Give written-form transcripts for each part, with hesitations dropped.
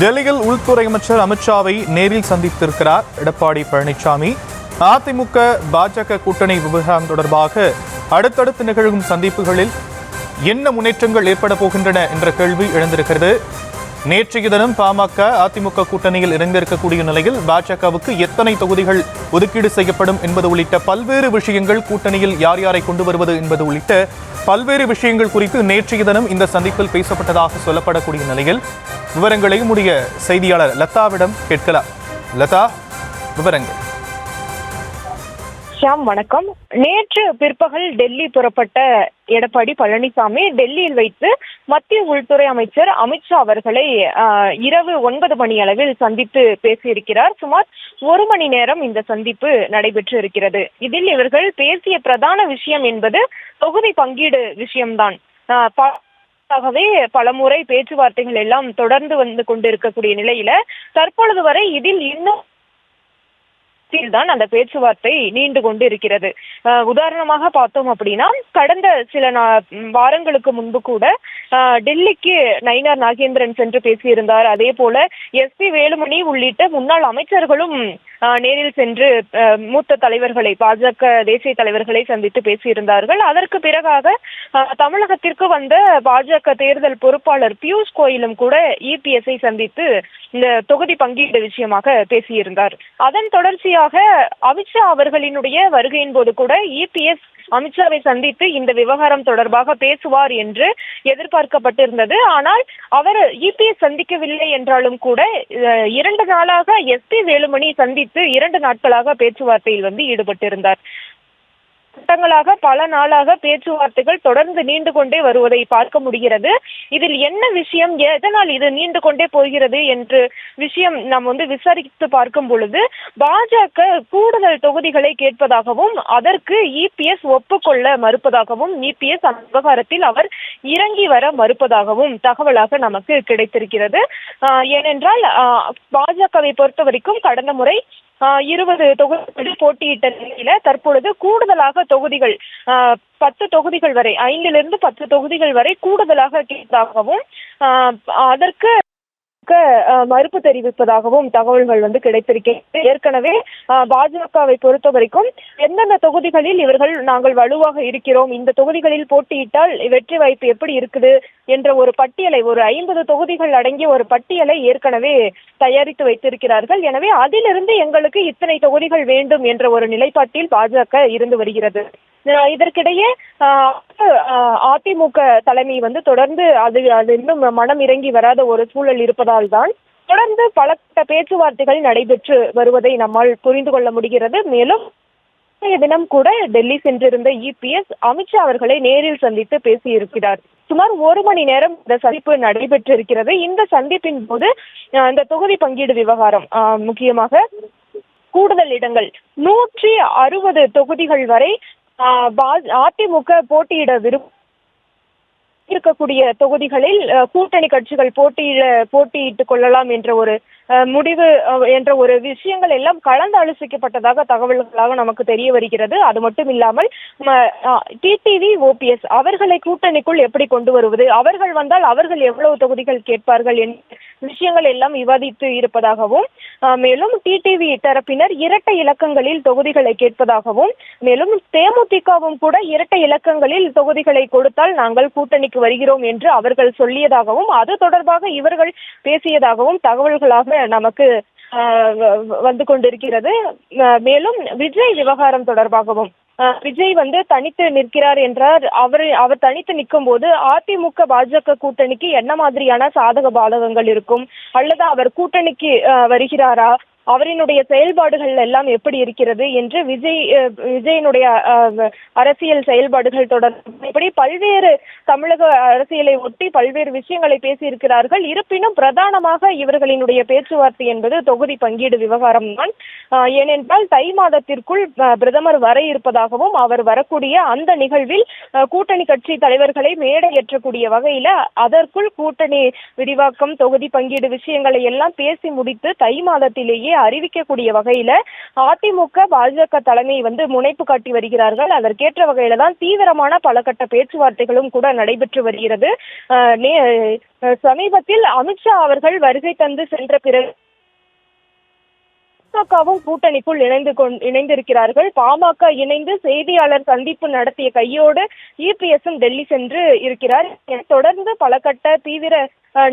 டெல்லியில் உள்துறை அமைச்சர் அமித்ஷாவை நேரில் சந்தித்திருக்கிறார் எடப்பாடி பழனிசாமி. அதிமுக பாஜக கூட்டணி விவகாரம் தொடர்பாக அடுத்தடுத்து நிகழும் சந்திப்புகளில் என்ன முன்னேற்றங்கள் ஏற்பட போகின்றன என்ற கேள்வி எழுந்திருக்கிறது. நேற்றைய தினம் பாமக அதிமுக கூட்டணியில் இணைந்திருக்கக்கூடிய நிலையில் பாஜகவுக்கு எத்தனை தொகுதிகள் ஒதுக்கீடு செய்யப்படும் என்பது உள்ளிட்ட பல்வேறு விஷயங்கள், கூட்டணியில் யார் யாரை கொண்டு வருவது என்பது உள்ளிட்ட பல்வேறு விஷயங்கள் குறித்து நேற்றைய தினம் இந்த சந்திப்பில் பேசப்பட்டதாக சொல்லப்படக்கூடிய நிலையில் விவரங்களை நம்முடைய செய்தியாளர் லதாவிடம் கேட்கலாம். லதா, விவரங்கள். ஷாம், வணக்கம். நேற்று பிற்பகல் டெல்லி புறப்பட்ட எடப்பாடி பழனிசாமி டெல்லியில் வைத்து மத்திய உள்துறை அமைச்சர் அமித்ஷா அவர்களை இரவு 9 மணி அளவில் சந்தித்து பேசியிருக்கிறார். சுமார் 1 மணி நேரம் இந்த சந்திப்பு நடைபெற்று இருக்கிறது. இதில் இவர்கள் பேசிய பிரதான விஷயம் என்பது தொகுதி பங்கீடு விஷயம்தான். ஆகவே பலமுறை பேச்சுவார்த்தைகள் எல்லாம் தொடர்ந்து வந்து கொண்டிருக்கக்கூடிய நிலையில தற்பொழுது வரை இதில் இன்னும் தான் அந்த பேச்சுவார்த்தை நீண்டு கொண்டு இருக்கிறது. உதாரணமாக பார்த்தோம் அப்படின்னா, கடந்த சில வாரங்களுக்கு முன்பு கூட டெல்லிக்கு நயினார் நாகேந்திரன் சென்று பேசியிருந்தார். அதே போல SP வேலுமணி உள்ளிட்ட முன்னாள் அமைச்சர்களும் நேரில் சென்று மூத்த தலைவர்களை, பாஜக தேசிய தலைவர்களை சந்தித்து பேசியிருந்தார்கள். அதற்கு பிறகாக தமிழகத்திற்கு வந்த பாஜக தேர்தல் பொறுப்பாளர் பியூஷ் கோயலும் கூட EPS-ஐ சந்தித்து இந்த தொகுதி பங்கீடு விஷயமாக பேசியிருந்தார். அதன் தொடர்ச்சியாக அமித்ஷா அவர்களினுடைய வருகையின் போது கூட EPS அமித்ஷாவை சந்தித்து இந்த விவகாரம் தொடர்பாக பேசுவார் என்று எதிர்பார்க்கப்பட்டிருந்தது. ஆனால் அவர் EPS சந்திக்கவில்லை என்றாலும் கூட 2 நாளாக SP வேலுமணி சந்தித்து 2 நாட்களாக பேச்சுவார்த்தையில் வந்து ஈடுபட்டிருந்தார். பல நாளாக பேச்சுவார்த்தைகள் தொடர்ந்து நீண்டு கொண்டே வருவதை பார்க்க முடிகிறது. இதில் என்ன விஷயம், எதனால் இது நீண்டு கொண்டே போகிறது என்று விஷயம் நாம் வந்து விசாரித்து பார்க்கும் பொழுது, பாஜக கூடுதல் தொகுதிகளை கேட்பதாகவும் அதற்கு EPS ஒப்புக்கொள்ள மறுப்பதாகவும், EPS அந்த விவகாரத்தில் அவர் இறங்கி வர மறுப்பதாகவும் தகவலாக நமக்கு கிடைத்திருக்கிறது. ஏனென்றால் பாஜகவை பொறுத்த வரைக்கும் கடந்த முறை 20 தொகுதிகளில் போட்டியிட்ட நிலையில தற்பொழுது கூடுதலாக தொகுதிகள் 10 தொகுதிகள் வரை, 5லிருந்து 10 தொகுதிகள் வரை கூடுதலாக கேட்டதாகவும் அதற்கு மறுப்பு தெரிவிப்பதாகவும் தகவல்கள் வந்து கிடைத்திருக்கிறது. ஏற்கனவே பாஜகவை பொறுத்த வரைக்கும் எந்தெந்த தொகுதிகளில் நாங்கள் வலுவாக இருக்கிறோம், இந்த தொகுதிகளில் போட்டியிட்டால் வெற்றி வாய்ப்பு எப்படி இருக்குது என்ற ஒரு பட்டியலை, ஒரு 50 தொகுதிகள் அடங்கிய ஒரு பட்டியலை ஏற்கனவே தயாரித்து வைத்திருக்கிறார்கள். எனவே அதிலிருந்து எங்களுக்கு இத்தனை தொகுதிகள் வேண்டும் என்ற ஒரு நிலைப்பாட்டில் பாஜக இருந்து வருகிறது. இதற்கிடையே அதிமுக தலைமை வந்து தொடர்ந்து அது இன்னும் மனம் இறங்கி வராத ஒரு சூழல் இருப்பதால் தான் தொடர்ந்து பல பேச்சுவார்த்தைகள் நடைபெற்று வருவதை நம்மால் புரிந்து கொள்ள முடிகிறது. மேலும் தினம் கூட டெல்லி சென்றிருந்த EPS அமித்ஷா அவர்களை நேரில் சந்தித்து பேசியிருக்கிறார். சுமார் 1 மணி நேரம் இந்த சந்திப்பு நடைபெற்றிருக்கிறது. இந்த சந்திப்பின் போது இந்த தொகுதி பங்கீடு விவகாரம், முக்கியமாக கூடுதல் இடங்கள் 160 தொகுதிகள் வரை அதிமுக போட்டியிட இருக்கக்கூடிய தொகுதிகளில் கூட்டணி கட்சிகள் போட்டியிட்டுக் கொள்ளலாம் என்ற ஒரு முடிவு என்ற ஒரு விஷயங்கள் எல்லாம் கலந்து ஆலோசிக்கப்பட்டதாக தகவல்களாக நமக்கு தெரிய வருகிறது. அது மட்டும் இல்லாமல் TTV OPS அவர்களை கூட்டணிக்குள் எப்படி கொண்டு வருவது, அவர்கள் வந்தால் அவர்கள் எவ்வளவு தொகுதிகள் கேட்பார்கள் என்ற விஷயங்கள் எல்லாம் விவாதித்து இருப்பதாகவும், மேலும் TTV தரப்பினர் இரட்டை இலக்கங்களில் தொகுதிகளை கேட்பதாகவும், மேலும் தேமுதிகவும் கூட இரட்டை இலக்கங்களில் தொகுதிகளை கொடுத்தால் நாங்கள் கூட்டணிக்கு வருகிறோம் என்று அவர்கள் சொல்லியதாகவும், அது தொடர்பாக இவர்கள் பேசியதாகவும் தகவல்களாக நமக்கு வந்து கொண்டிருக்கிறது. மேலும் விஜய் விவகாரம் தொடர்பாகவும், விஜய் வந்து தனித்து நிற்கிறார் என்றார். அவர் தனித்து நிற்கும் போது அதிமுக பாஜக கூட்டணிக்கு என்ன மாதிரியான சாதக பாதகங்கள் இருக்கும், அல்லது அவர் கூட்டணிக்கு வருகிறாரா, அவரினுடைய செயல்பாடுகள் எல்லாம் எப்படி இருக்கிறது என்று விஜயினுடைய அரசியல் செயல்பாடுகள் தொடர்பாக இப்படி பல்வேறு தமிழக அரசியலை ஒட்டி பல்வேறு விஷயங்களை பேசியிருக்கிறார்கள். இருப்பினும் பிரதானமாக இவர்களினுடைய பேச்சுவார்த்தை என்பது தொகுதி பங்கீடு விவகாரம் தான். ஏனென்றால் தை மாதத்திற்குள் பிரதமர் வர இருப்பதாகவும், அவர் வரக்கூடிய அந்த நிகழ்வில் கூட்டணி கட்சி தலைவர்களை மேடையேற்றக்கூடிய வகையில அதற்குள் கூட்டணி விரிவாக்கம், தொகுதி பங்கீடு விஷயங்களை எல்லாம் பேசி முடித்து தை மாதத்திலேயே அறிவிக்கக்கூடிய வகையில அதிமுக பாஜக தலைமை முனைப்பு காட்டி வருகிறார்கள். அதற்கேற்ற வகையில தான் தீவிரமான பல கட்ட பேச்சுவார்த்தைகளும் கூட நடைபெற்று வருகிறது. சமீபத்தில் அமித்ஷா அவர்கள் வருகை தந்து சென்ற பிறகு பாமகவும் கூட்டணிக்குள் இணைந்திருக்கிறார்கள். பாமக இணைந்து செய்தியாளர் சந்திப்பு நடத்திய கையோடு இபிஎஸும் டெல்லி சென்று இருக்கிறார். தொடர்ந்து பல கட்ட தீவிர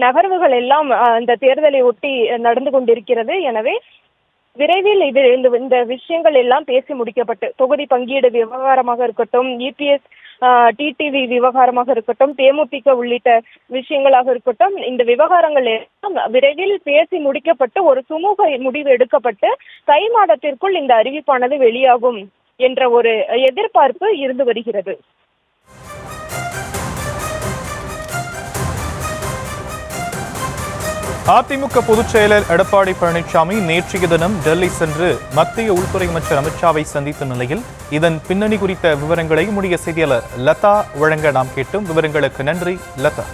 நகர்வுகள் எல்லாம் இந்த தேர்தலை ஒட்டி நடந்து கொண்டிருக்கிறது. எனவே விரைவில் இந்த விஷயங்கள் எல்லாம் பேசி முடிக்கப்பட்டு தொகுதி பங்கீடு விவகாரமாக இருக்கட்டும், இபிஎஸ் டிடிவி விவகாரமாக இருக்கட்டும், தேமுதிக உள்ளிட்ட விஷயங்களாக இருக்கட்டும், இந்த விவகாரங்கள் எல்லாம் விரைவில் பேசி முடிக்கப்பட்டு ஒரு சுமூக முடிவு எடுக்கப்பட்டு தை மாதத்திற்குள் இந்த அறிவிப்பானது வெளியாகும் என்ற ஒரு எதிர்பார்ப்பு இருந்து வருகிறது. அதிமுக பொதுச் செயலர் எடப்பாடி பழனிசாமி நேற்றைய தினம் டெல்லி சென்று மத்திய உள்துறை அமைச்சர் அமித்ஷாவை சந்தித்த நிலையில் இதன் பின்னணி குறித்த விவரங்களை நம்முடைய செய்தியாளர் லதா வழங்க நாம் கேட்டும். விவரங்களுக்கு நன்றி லதா.